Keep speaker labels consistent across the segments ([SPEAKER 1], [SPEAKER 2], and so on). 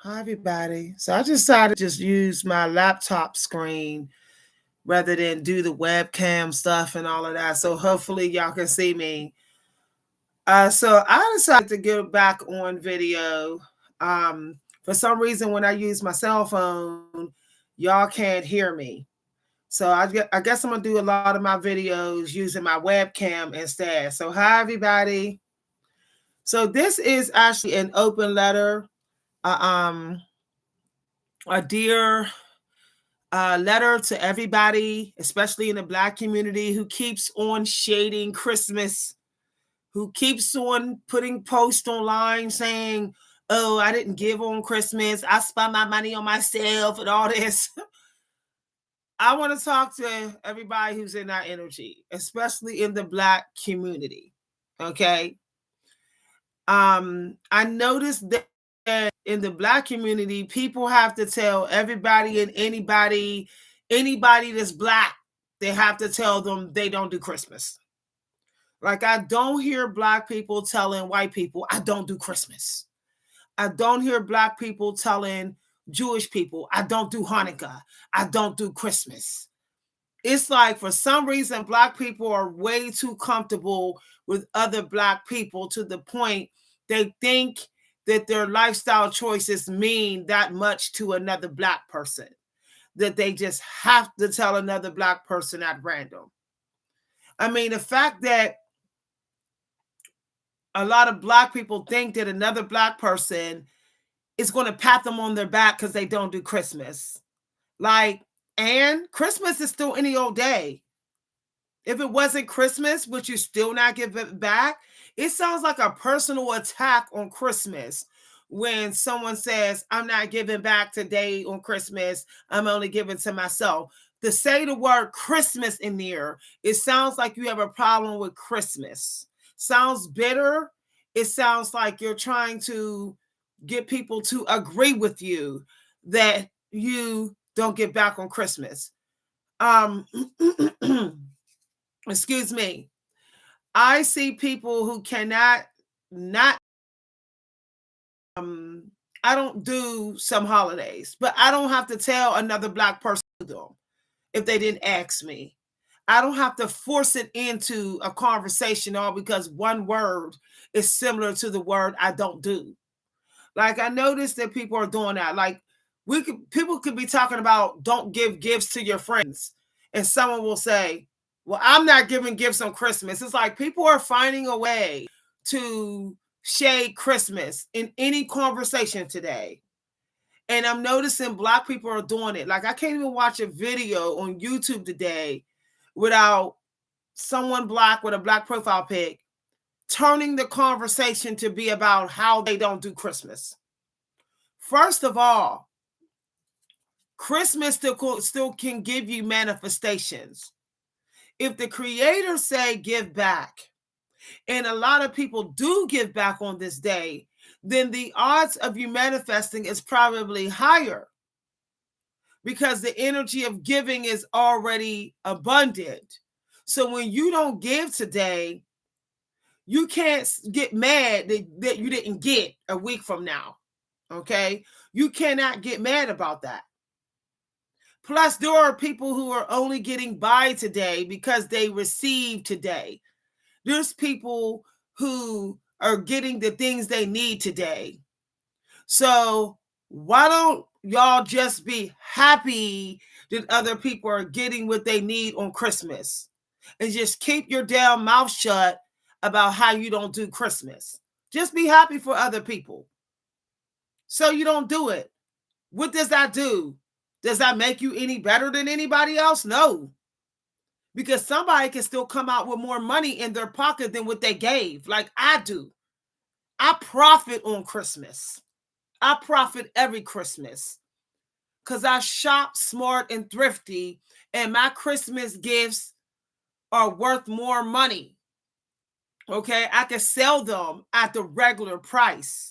[SPEAKER 1] Hi, everybody. So I decided to just use my laptop screen rather than do the webcam stuff and all of that. So hopefully y'all can see me. So I decided to get back on video. For some reason, when I use my cell phone, y'all can't hear me. So I guess I'm gonna do a lot of my videos using my webcam instead. So hi, everybody. So this is actually an open letter. Uh, um, a dear letter to everybody, especially in the Black community, who keeps on shading Christmas, who keeps on putting posts online saying, oh, I didn't give on Christmas. I spent my money on myself and all this. I want to talk to everybody who's in that energy, especially in the Black community. Okay. I noticed that in the Black community, people have to tell everybody and anybody that's Black, they have to tell them they don't do Christmas. Like, I don't hear Black people telling white people, I don't do Christmas. I don't hear Black people telling Jewish people, I don't do Hanukkah. I don't do Christmas. It's like, for some reason, Black people are way too comfortable with other Black people to the point they think that their lifestyle choices mean that much to another Black person, that they just have to tell another Black person at random. I mean, the fact that a lot of Black people think that another Black person is going to pat them on their back because they don't do Christmas. Like, and Christmas is still any old day. If it wasn't Christmas, would you still not give it back? It sounds like a personal attack on Christmas when someone says, I'm not giving back today on Christmas. I'm only giving to myself. To say the word Christmas in there, it sounds like you have a problem with Christmas. Sounds bitter. It sounds like you're trying to get people to agree with you that you don't get back on Christmas. Excuse me. I see people who cannot not I don't do some holidays, but I don't have to tell another Black person to them if they didn't ask me. I don't have to force it into a conversation all because one word is similar to the word I don't do. Like, I noticed that people are doing that. Like, people could be talking about don't give gifts to your friends, and someone will say, well, I'm not giving gifts on Christmas. It's like people are finding a way to shade Christmas in any conversation today. And I'm noticing Black people are doing it. Like, I can't even watch a video on YouTube today without someone Black with a Black profile pic turning the conversation to be about how they don't do Christmas. First of all, Christmas still can give you manifestations. If the creator say give back, and a lot of people do give back on this day, then the odds of you manifesting is probably higher because the energy of giving is already abundant. So when you don't give today, you can't get mad that you didn't get a week from now. Okay? You cannot get mad about that. Plus, there are people who are only getting by today because they received today. There's people who are getting the things they need today. So why don't y'all just be happy that other people are getting what they need on Christmas? And just keep your damn mouth shut about how you don't do Christmas. Just be happy for other people. So you don't do it. What does that do? Does that make you any better than anybody else? No. Because somebody can still come out with more money in their pocket than what they gave, like I do. I profit on Christmas. I profit every Christmas because I shop smart and thrifty, and my Christmas gifts are worth more money. Okay, I can sell them at the regular price.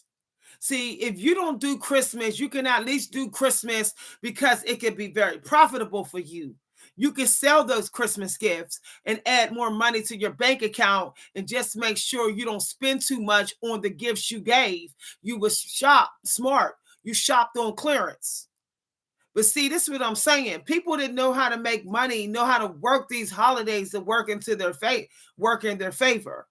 [SPEAKER 1] See, if you don't do Christmas, you can at least do Christmas because it can be very profitable for you. You can sell those Christmas gifts and add more money to your bank account and just make sure you don't spend too much on the gifts you gave. You was shop smart. You shopped on clearance. But see, this is what I'm saying. People that know how to make money, know how to work these holidays to work into their work in their favor.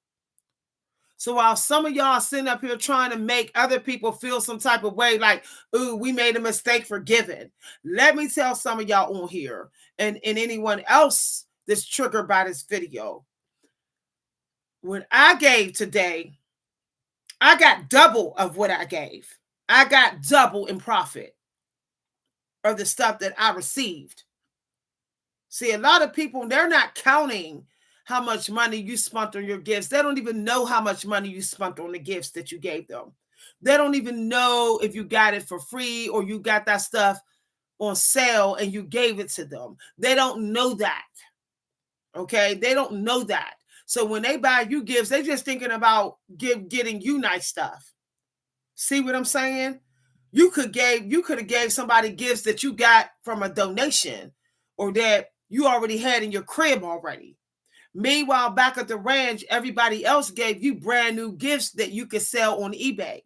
[SPEAKER 1] So while some of y'all sitting up here trying to make other people feel some type of way, like, ooh, we made a mistake for giving. Let me tell some of y'all on here and anyone else that's triggered by this video. When I gave today, I got double of what I gave. I got double in profit of the stuff that I received. See, a lot of people, they're not counting how much money you spent on your gifts. They don't even know how much money you spent on the gifts that you gave them. They don't even know if you got it for free or you got that stuff on sale and you gave it to them. They don't know that. Okay? They don't know that. So when they buy you gifts, they're just thinking about getting you nice stuff. See what I'm saying? You could have gave somebody gifts that you got from a donation or that you already had in your crib already. Meanwhile, back at the ranch, everybody else gave you brand new gifts that you could sell on eBay.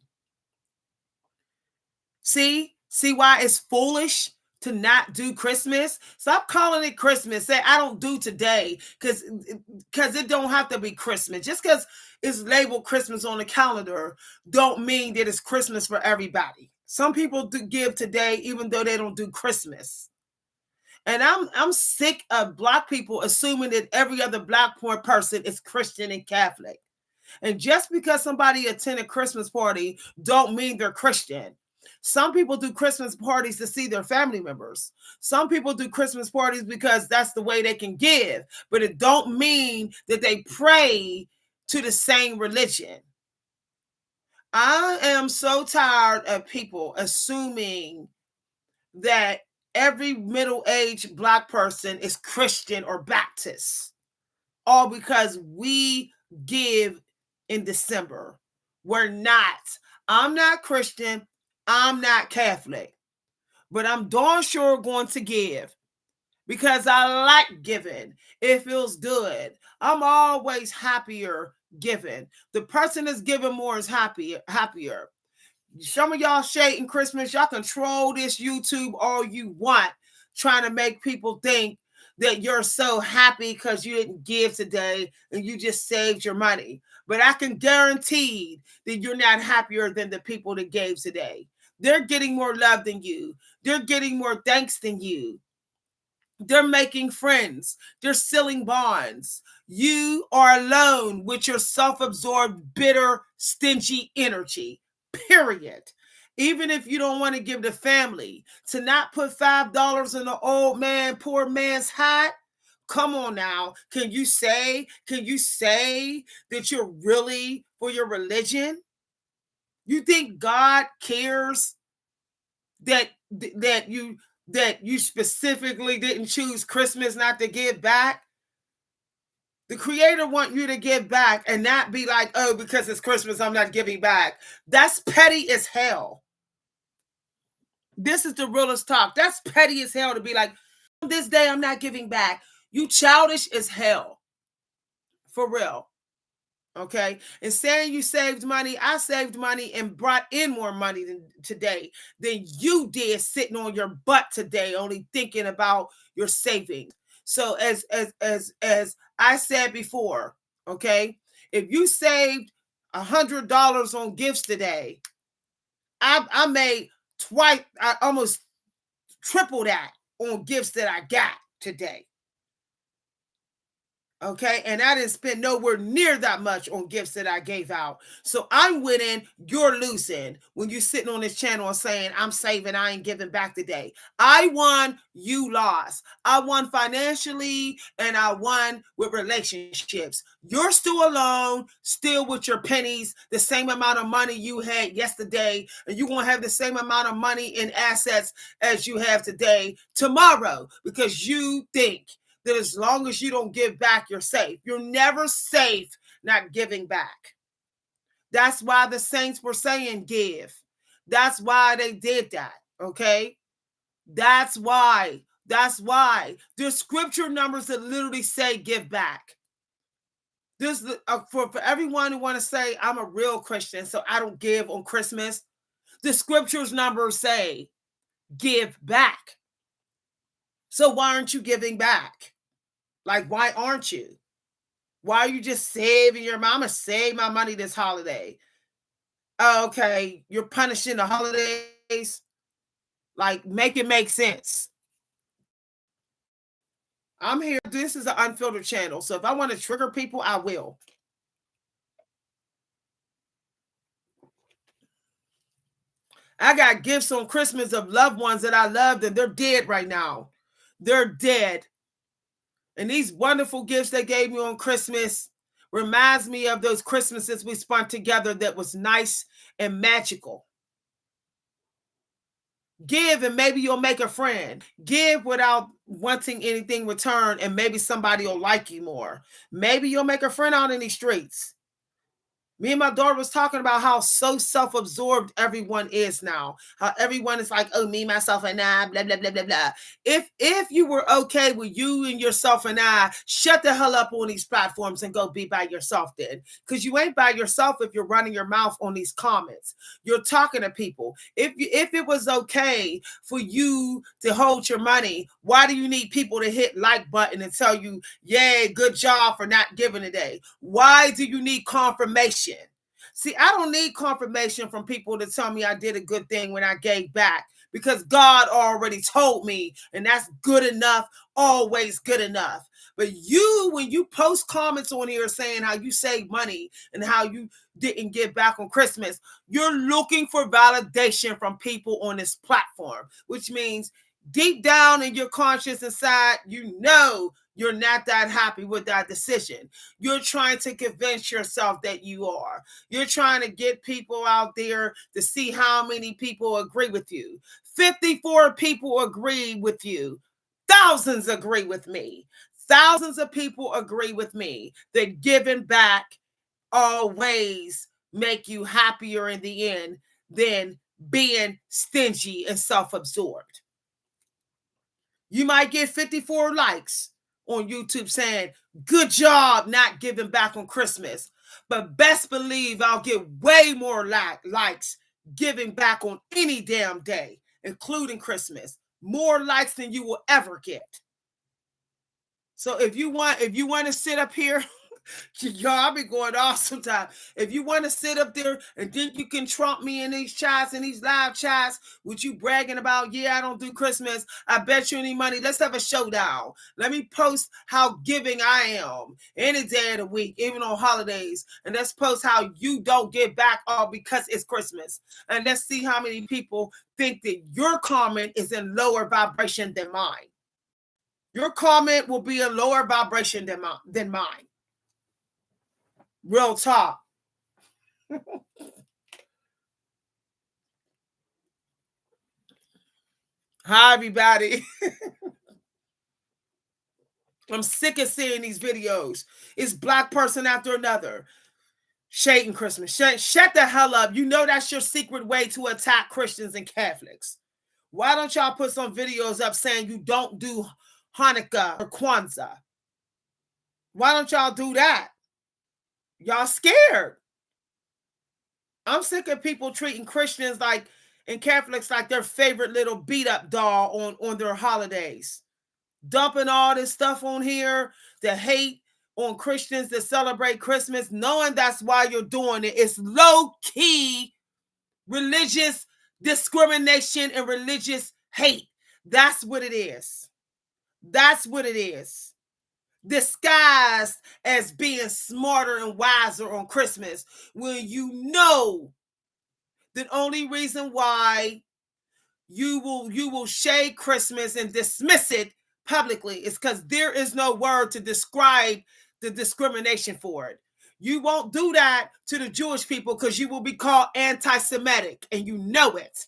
[SPEAKER 1] See why it's foolish to not do Christmas? Stop calling it Christmas. Say, I don't do today because it don't have to be Christmas. Just because it's labeled Christmas on the calendar don't mean that it's Christmas for everybody. Some people do give today even though they don't do Christmas. And I'm sick of Black people assuming that every other Black person is Christian and Catholic. And just because somebody attend a Christmas party don't mean they're Christian. Some people do Christmas parties to see their family members. Some people do Christmas parties because that's the way they can give. But it don't mean that they pray to the same religion. I am so tired of people assuming that every middle-aged Black person is Christian or Baptist, all because we give in December. We're not. I'm not Christian. I'm not Catholic. But I'm darn sure going to give because I like giving. It feels good. I'm always happier giving. The person that's giving more is happier. Some of y'all shading Christmas, y'all control this YouTube all you want, trying to make people think that you're so happy because you didn't give today and you just saved your money. But I can guarantee that you're not happier than the people that gave today. They're getting more love than you. They're getting more thanks than you. They're making friends. They're selling bonds. You are alone with your self-absorbed, bitter, stingy energy. Period. Even if you don't want to give the family, to not put $5 in the old man, poor man's hat. Come on now. Can you say that you're really for your religion? You think God cares that you specifically didn't choose Christmas not to give back? The Creator wants you to give back and not be like, oh, because it's Christmas, I'm not giving back. That's petty as hell. This is the realest talk. That's petty as hell to be like, this day I'm not giving back. You childish as hell. For real. Okay? And saying you saved money, I saved money and brought in more money today than you did sitting on your butt today, only thinking about your savings. So as I said before, okay, if you saved $100 on gifts today, I made twice, I almost triple that on gifts that I got today. Okay, and I didn't spend nowhere near that much on gifts that I gave out. So I'm winning, you're losing when you're sitting on this channel and saying, I'm saving, I ain't giving back today. I won, you lost. I won financially and I won with relationships. You're still alone, still with your pennies, the same amount of money you had yesterday, and you're going to have the same amount of money in assets as you have today, tomorrow, because you think that as long as you don't give back, you're safe. You're never safe not giving back. That's why the saints were saying give. That's why they did that, okay? That's why. There's scripture numbers that literally say give back. This for everyone who want to say, I'm a real Christian, so I don't give on Christmas. The scriptures numbers say, give back. So why aren't you giving back? Like, why aren't you? Why are you just saving your mama? Save my money this holiday. Okay, you're punishing the holidays. Like, make it make sense. I'm here. This is an unfiltered channel. So if I want to trigger people, I will. I got gifts on Christmas of loved ones that I loved, and they're dead right now. They're dead. And these wonderful gifts they gave me on Christmas reminds me of those Christmases we spent together that was nice and magical. Give and maybe you'll make a friend. Give without wanting anything returned, and maybe somebody will like you more. Maybe you'll make a friend out in these streets. Me and my daughter was talking about how so self-absorbed everyone is now. How everyone is like, oh, me, myself, and I, blah, blah, blah, blah, blah. If you were okay with you and yourself and I, shut the hell up on these platforms and go be by yourself then. Because you ain't by yourself if you're running your mouth on these comments. You're talking to people. If it was okay for you to hold your money, why do you need people to hit like button and tell you, yay, good job for not giving today? Why do you need confirmation? See, I don't need confirmation from people to tell me I did a good thing when I gave back, because God already told me, and that's good enough, always good enough. But you, when you post comments on here saying how you save money and how you didn't give back on Christmas, you're looking for validation from people on this platform, which means deep down in your conscience inside, you know you're not that happy with that decision. You're trying to convince yourself that you are. You're trying to get people out there to see how many people agree with you. 54 people agree with you. Thousands agree with me. Thousands of people agree with me that giving back always make you happier in the end than being stingy and self-absorbed. You might get 54 likes on YouTube saying, good job not giving back on Christmas. But best believe I'll get way more likes giving back on any damn day, including Christmas. More likes than you will ever get. So if you want to sit up here, y'all, I'll be going off sometimes. If you want to sit up there and think you can trump me in these chats and these live chats with you bragging about, yeah, I don't do Christmas, I bet you any money, let's have a showdown. Let me post how giving I am any day of the week, even on holidays. And let's post how you don't give back all because it's Christmas. And let's see how many people think that your comment is in lower vibration than mine. Your comment will be a lower vibration than mine. Real talk. Hi, everybody. I'm sick of seeing these videos. It's black person after another. Shading Christmas. Shut the hell up. You know that's your secret way to attack Christians and Catholics. Why don't y'all put some videos up saying you don't do Hanukkah or Kwanzaa? Why don't y'all do that? Y'all scared. I'm sick of people treating Christians and Catholics like their favorite little beat up doll on their holidays. Dumping all this stuff on here, the hate on Christians that celebrate Christmas, knowing that's why you're doing it. It's low-key religious discrimination and religious hate. That's what it is. That's what it is. Disguised as being smarter and wiser on Christmas, when you know the only reason why you will shade Christmas and dismiss it publicly is because there is no word to describe the discrimination for it. You won't do that to the Jewish people because you will be called anti-Semitic, and you know it.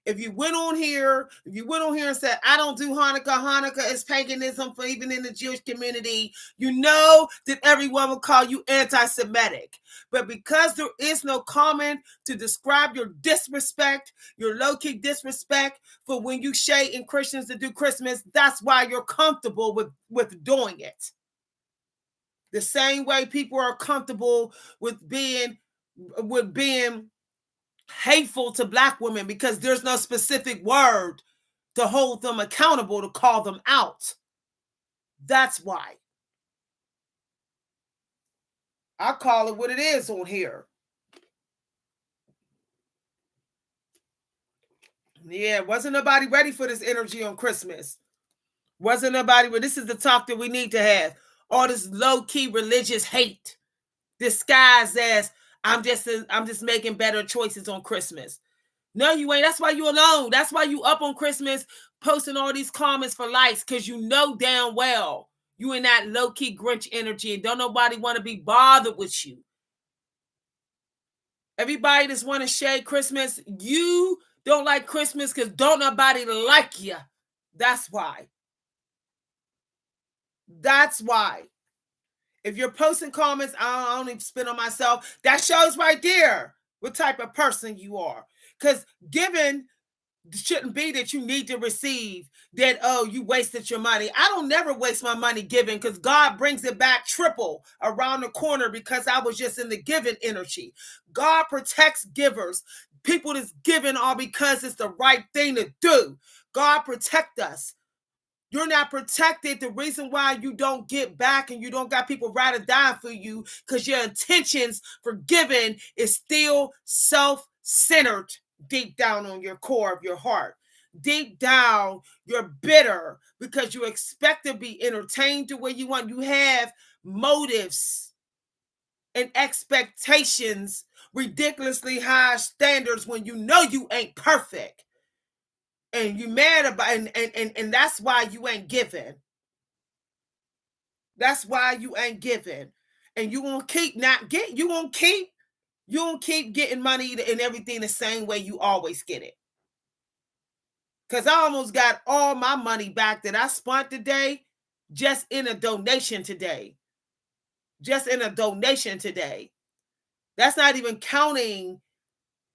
[SPEAKER 1] If you went on here and said, I don't do Hanukkah, Hanukkah is paganism for even in the Jewish community, you know that everyone will call you anti-Semitic. But because there is no comment to describe your disrespect, your low-key disrespect for when you shade in Christians to do Christmas, that's why you're comfortable with doing it. The same way people are comfortable with being hateful to Black women because there's no specific word to hold them accountable, to call them out. That's why. I call it what it is on here. Yeah, wasn't nobody ready for this energy on Christmas. Wasn't nobody, but this is the talk that we need to have. All this low-key religious hate disguised as I'm just making better choices on Christmas. No, you ain't. That's why you alone. That's why you up on Christmas posting all these comments for likes, because you know damn well you in that low-key Grinch energy and don't nobody want to be bothered with you. Everybody just want to shade Christmas. You don't like Christmas because don't nobody like you. That's why. That's why. If you're posting comments, I only spin on myself. That shows right there what type of person you are. Because giving shouldn't be that you need to receive, that, oh, you wasted your money. I don't never waste my money giving, because God brings it back triple around the corner, because I was just in the giving energy. God protects givers. People that's giving are because it's the right thing to do. God protect us. You're not protected. The reason why you don't get back and you don't got people ride or die for you, because your intentions for giving is still self-centered. Deep down on your core of your heart, deep down, you're bitter because you expect to be entertained the way you want. You have motives and expectations, ridiculously high standards, when you know you ain't perfect, and you mad about, and that's why you ain't giving. That's why you ain't giving, and you won't keep not get. You won't keep getting money and everything the same way you always get it. Because I almost got all my money back that I spent today just in a donation today. Just in a donation today. That's not even counting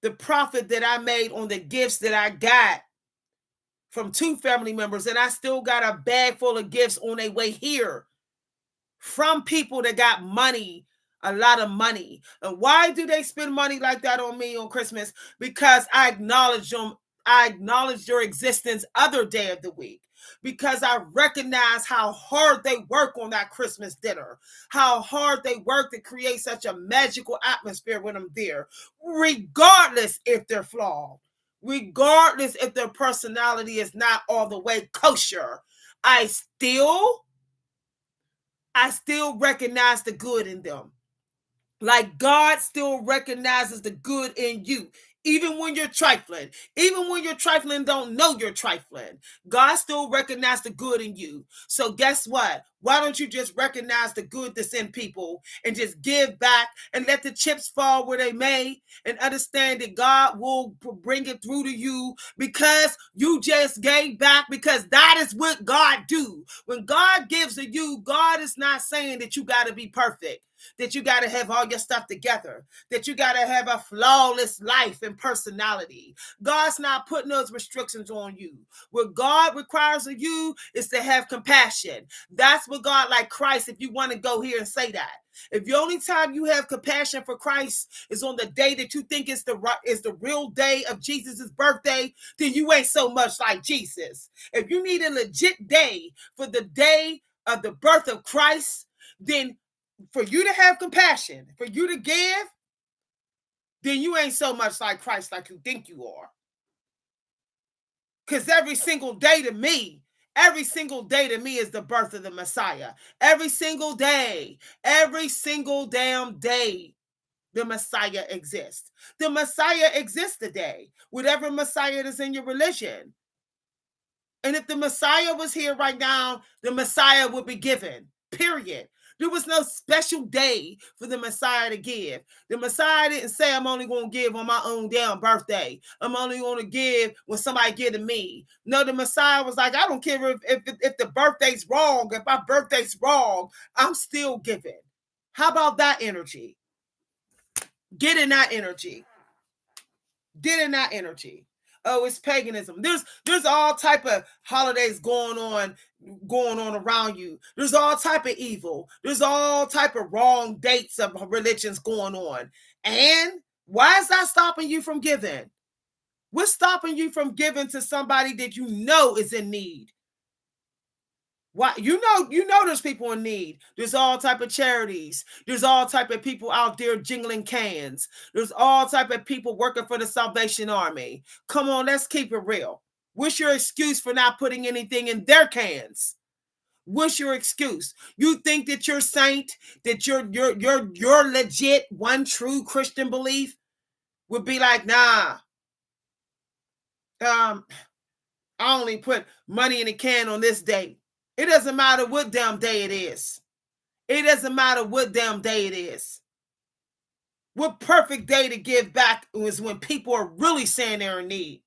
[SPEAKER 1] the profit that I made on the gifts that I got from 2 family members. And I still got a bag full of gifts on their way here from people that got money, a lot of money. And why do they spend money like that on me on Christmas? Because I acknowledge them. I acknowledge their existence other day of the week, because I recognize how hard they work on that Christmas dinner, how hard they work to create such a magical atmosphere when I'm there, regardless if they're flawed, regardless if their personality is not all the way kosher. I still recognize the good in them. Like God still recognizes the good in you. Even when you're trifling, don't know you're trifling, God still recognizes the good in you. So guess what? Why don't you just recognize the good that's in people and just give back and let the chips fall where they may, and understand that God will bring it through to you because you just gave back, because that is what God do. When God gives to you, God is not saying that you got to be perfect, that you got to have all your stuff together, that you got to have a flawless life and personality. God's not putting those restrictions on you. What God requires of you is to have compassion. That's what God, like Christ, if you want to go here and say that. If the only time you have compassion for Christ is on the day that you think is the real day of Jesus' birthday, then you ain't so much like Jesus. If you need a legit day for the day of the birth of Christ, then for you to have compassion, for you to give, then you ain't so much like Christ like you think you are. Because every single day to me is the birth of the Messiah. Every single damn day, the Messiah exists. The Messiah exists today, whatever Messiah is in your religion. And if the Messiah was here right now, the Messiah would be given, period. There was no special day for the Messiah to give. The Messiah didn't say, I'm only going to give on my own damn birthday. I'm only going to give when somebody give to me. No, the Messiah was like, I don't care if the birthday's wrong. If my birthday's wrong, I'm still giving. How about that energy? Get in that energy. Get in that energy. Oh, it's paganism. There's all type of holidays going on around you. There's all type of evil. There's all type of wrong dates of religions going on. And Why is that stopping you from giving? What's stopping you from giving to somebody that you know is in need? Why you know there's people in need. There's all type of charities. There's all type of people out there jingling cans. There's all type of people working for the Salvation Army. Come on, let's keep it real. What's your excuse for not putting anything in their cans? What's your excuse? You think that you're saint, that you're legit, one true Christian belief would be like, nah. I only put money in a can on this date. It doesn't matter what damn day it is. It doesn't matter what damn day it is. What perfect day to give back is when people are really saying they're in need.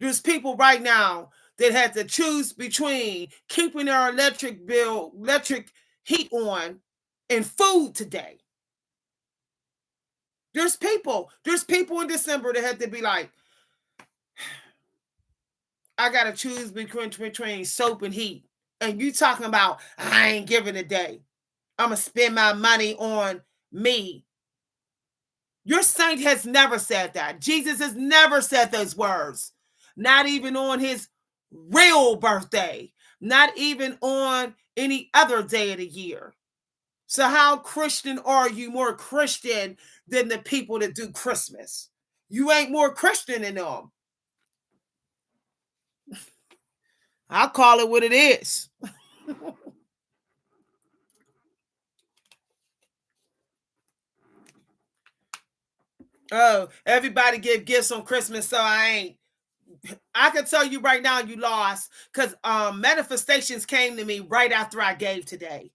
[SPEAKER 1] There's people right now that had to choose between keeping their electric heat on and food today. There's people in December that had to be like, I gotta choose between soap and heat. And you talking about, I ain't giving a day. I'm gonna spend my money on me. Your saint has never said that. Jesus has never said those words. Not even on his real birthday. Not even on any other day of the year. So how Christian are you, more Christian than the people that do Christmas? You ain't more Christian than them. I'll call it what it is. Oh, everybody give gifts on Christmas, so I ain't. I can tell you right now you lost because manifestations came to me right after I gave today.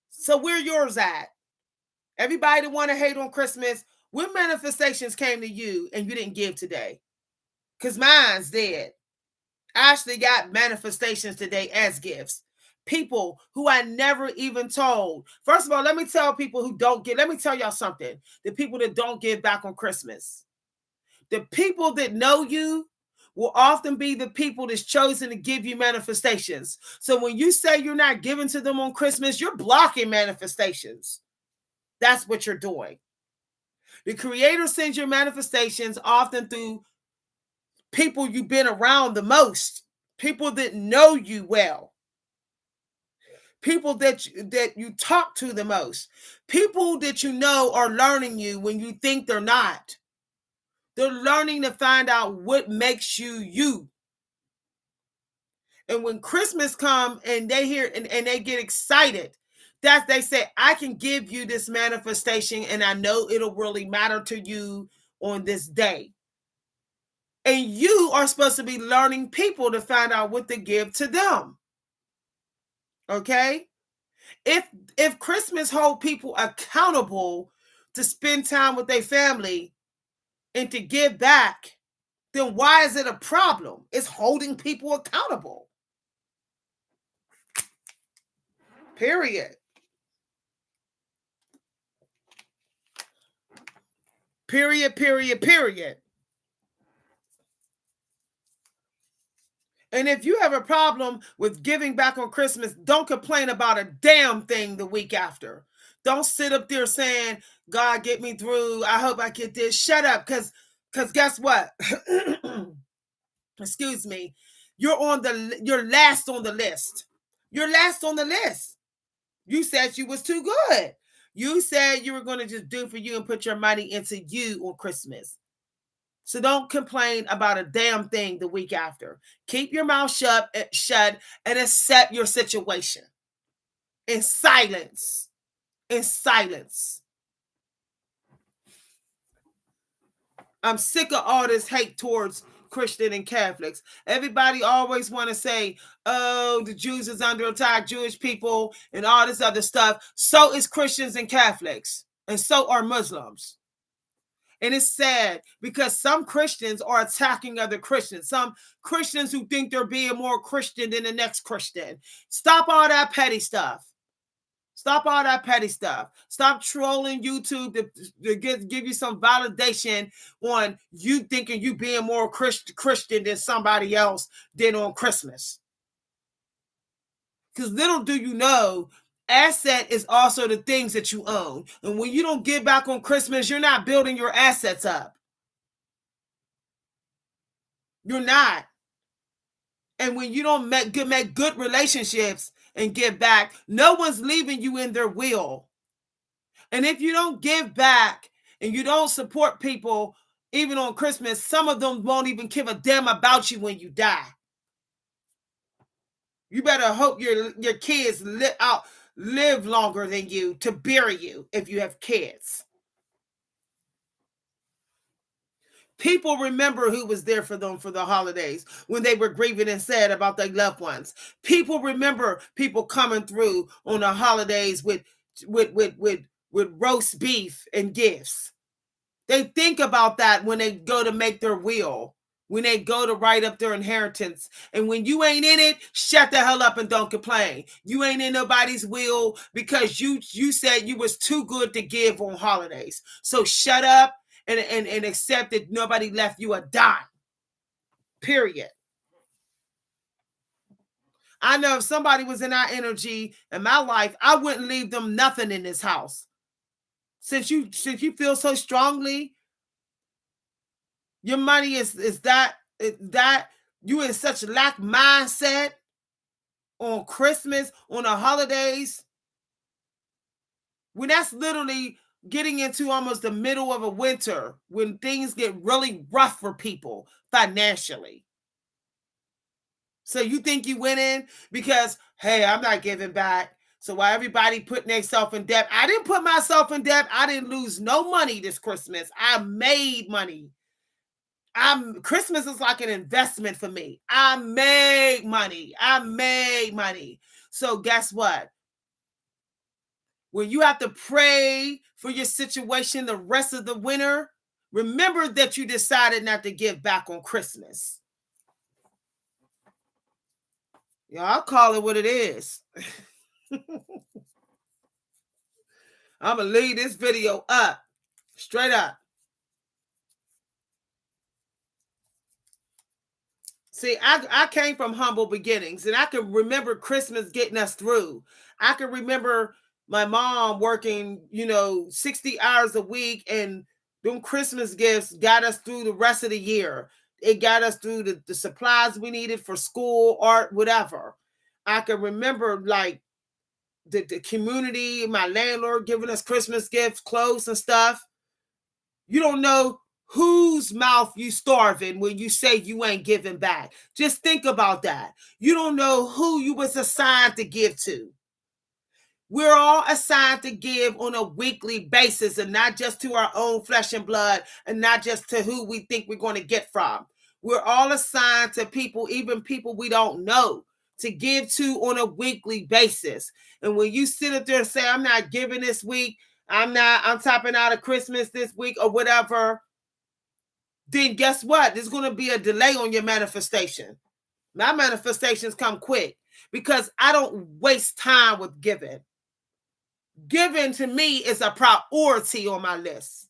[SPEAKER 1] So where yours at? Everybody that want to hate on Christmas, what manifestations came to you and you didn't give today? Because mine's dead. I actually got manifestations today as gifts. People who I never even told. First of all, let me tell people who don't give. Let me tell y'all something. The people that don't give back on Christmas. The people that know you will often be the people that's chosen to give you manifestations. So when you say you're not giving to them on Christmas, you're blocking manifestations. That's what you're doing. The Creator sends your manifestations often through people you've been around the most, people that know you well, people that you talk to the most, people that you know are learning you when you think they're not. They're learning to find out what makes you you. And when Christmas comes and they hear and they get excited, that they say, I can give you this manifestation and I know it'll really matter to you on this day. And you are supposed to be learning people to find out what to give to them. Okay? If Christmas hold people accountable to spend time with their family and to give back, then why is it a problem? It's holding people accountable. Period. Period, period, period. And if you have a problem with giving back on Christmas, don't complain about a damn thing the week after. Don't sit up there saying, God, get me through. I hope I get this. Shut up, because guess what? Excuse me. You're last on the list. You're last on the list. You said you was too good. You said you were going to just do for you and put your money into you on Christmas. So don't complain about a damn thing the week after. Keep your mouth shut and accept your situation. In silence. In silence. I'm sick of all this hate towards Christian and Catholics. Everybody always want to say, oh, the Jews is under attack, Jewish people, and all this other stuff. So is Christians and Catholics. And so are Muslims. And it's sad because some Christians are attacking other Christians. Some Christians who think they're being more Christian than the next Christian. Stop all that petty stuff. Stop all that petty stuff. Stop trolling YouTube to give you some validation on you thinking you being more Christian than somebody else than on Christmas. Because little do you know, Asset is also the things that you own. And when you don't give back on Christmas, you're not building your assets up. You're not. And when you don't make good relationships and give back, no one's leaving you in their will. And if you don't give back and you don't support people, even on Christmas, some of them won't even give a damn about you when you die. You better hope your kids live longer than you to bury you if you have kids. People remember who was there for them for the holidays when they were grieving and sad about their loved ones. People remember people coming through on the holidays with roast beef and gifts. They think about that when they go to make their will, when they go to write up their inheritance. And when you ain't in it, shut the hell up and don't complain. You ain't in nobody's will because you said you was too good to give on holidays. So shut up and accept that nobody left you a dime. Period. I know if somebody was in our energy in my life, I wouldn't leave them nothing in this house. Since you feel so strongly, your money is that you in such lack mindset on Christmas, on the holidays, when that's literally getting into almost the middle of a winter, when things get really rough for people financially. So you think you went in because, hey, I'm not giving back. So while everybody putting themselves in debt, I didn't put myself in debt. I didn't lose no money this Christmas. I made money. Christmas is like an investment for me. I made money. So guess what? When you have to pray for your situation the rest of the winter, remember that you decided not to give back on Christmas. Yeah, I'll call it what it is. I'm going to leave this video up, straight up. See, I came from humble beginnings, and I can remember Christmas getting us through. I can remember my mom working, 60 hours a week, and them Christmas gifts got us through the rest of the year. It got us through the supplies we needed for school, art, whatever. I can remember like the community, my landlord giving us Christmas gifts, clothes and stuff. You don't know whose mouth you starving when you say you ain't giving back. Just think about that. You don't know who you was assigned to give to. We're all assigned to give on a weekly basis, and not just to our own flesh and blood, and not just to who we think we're going to get from. We're all assigned to people, even people we don't know, to give to on a weekly basis. And when you sit up there and say, I'm not giving this week, I'm tapping out of Christmas this week or whatever, then guess what? There's going to be a delay on your manifestation. My manifestations come quick because I don't waste time with giving. Giving to me is a priority on my list.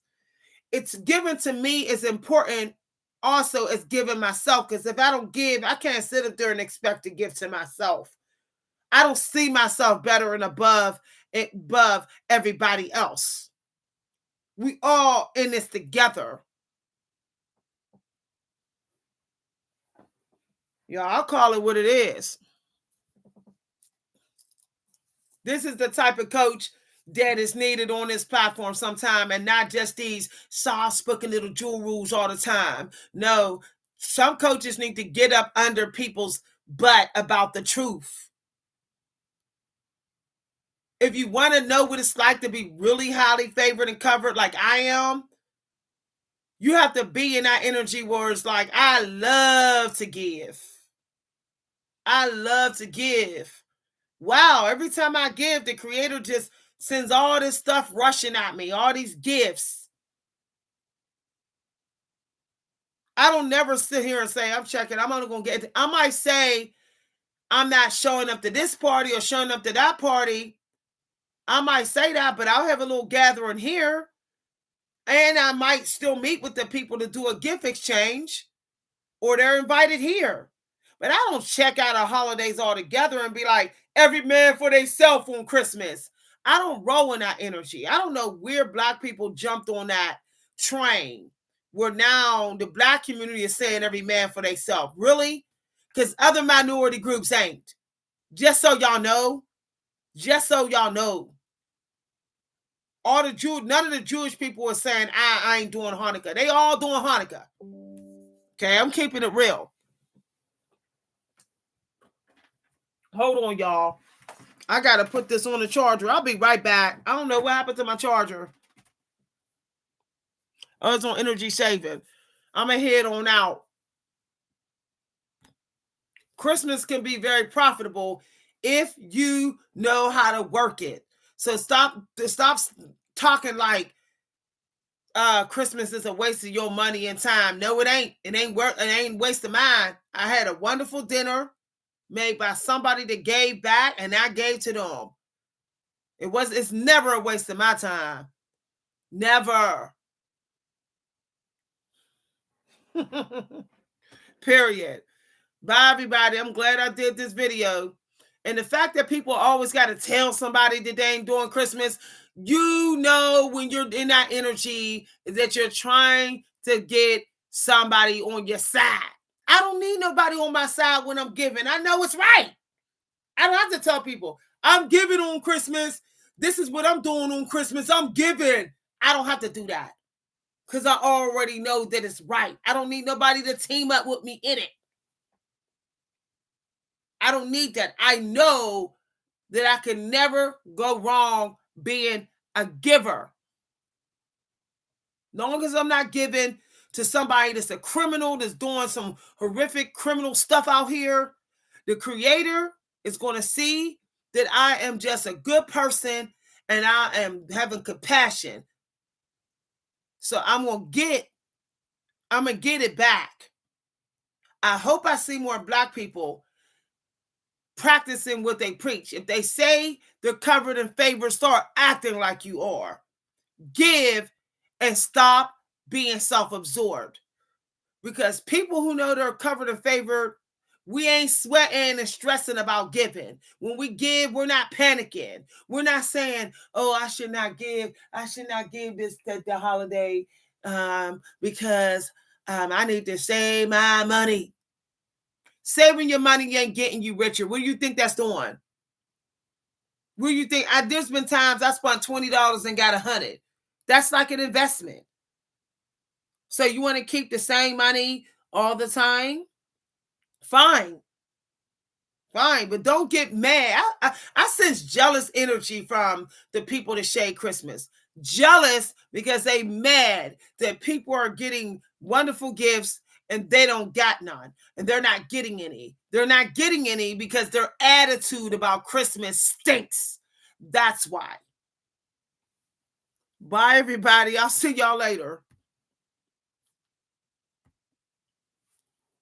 [SPEAKER 1] It's given to me is important also as giving myself, because if I don't give, I can't sit up there and expect to give to myself. I don't see myself better and above everybody else. We all in this together. Yeah, I'll call it what it is. This is the type of coach that is needed on this platform sometime, and not just these soft-spoken little gurus all the time. No, some coaches need to get up under people's butt about the truth. If you want to know what it's like to be really highly favored and covered like I am, you have to be in that energy where it's like, I love to give. I love to give. Wow, every time I give, the Creator just sends all this stuff rushing at me, all these gifts. I don't never sit here and say, I'm checking, I'm only going to get, I might say, I'm not showing up to this party or showing up to that party. I might say that, but I'll have a little gathering here. And I might still meet with the people to do a gift exchange, or they're invited here. But I don't check out our holidays altogether and be like, every man for themselves on Christmas. I don't roll in that energy. I don't know where Black people jumped on that train where now the Black community is saying every man for themselves. Really? Because other minority groups ain't. Just so y'all know. Just so y'all know. None of the Jewish people are saying, I ain't doing Hanukkah. They all doing Hanukkah. Okay, I'm keeping it real. Hold on, y'all. I got to put this on the charger. I'll be right back. I don't know what happened to my charger. Oh, it's on energy saving. I'm going to head on out. Christmas can be very profitable if you know how to work it. So stop talking like Christmas is a waste of your money and time. No, it ain't. It ain't waste of mine. I had a wonderful dinner made by somebody that gave back, and I gave to them. It's never a waste of my time. Never. Period. Bye, everybody. I'm glad I did this video. And the fact that people always got to tell somebody that they ain't doing Christmas, you know, when you're in that energy, is that you're trying to get somebody on your side. I don't need nobody on my side when I'm giving. I know it's right. I don't have to tell people, I'm giving on Christmas. This is what I'm doing on Christmas. I'm giving. I don't have to do that because I already know that it's right. I don't need nobody to team up with me in it. I don't need that. I know that I can never go wrong being a giver. Long as I'm not giving to somebody that's a criminal, that's doing some horrific criminal stuff out here, the Creator is going to see that I am just a good person and I am having compassion. So I'm going to get it back. I hope I see more Black people practicing what they preach. If they say they're covered in favor, start acting like you are. Give and stop being self-absorbed. Because people who know they're covered in favor, we ain't sweating and stressing about giving. When we give, we're not panicking. We're not saying, oh, I should not give this the holiday because I need to save my money. Saving your money ain't getting you richer. What do you think that's doing? What do you think? There's been times I spent $20 and got $100. That's like an investment. So you want to keep the same money all the time? Fine. But don't get mad. I sense jealous energy from the people that shade Christmas. Jealous because they mad that people are getting wonderful gifts and they don't got none. And they're not getting any. They're not getting any because their attitude about Christmas stinks. That's why. Bye, everybody. I'll see y'all later.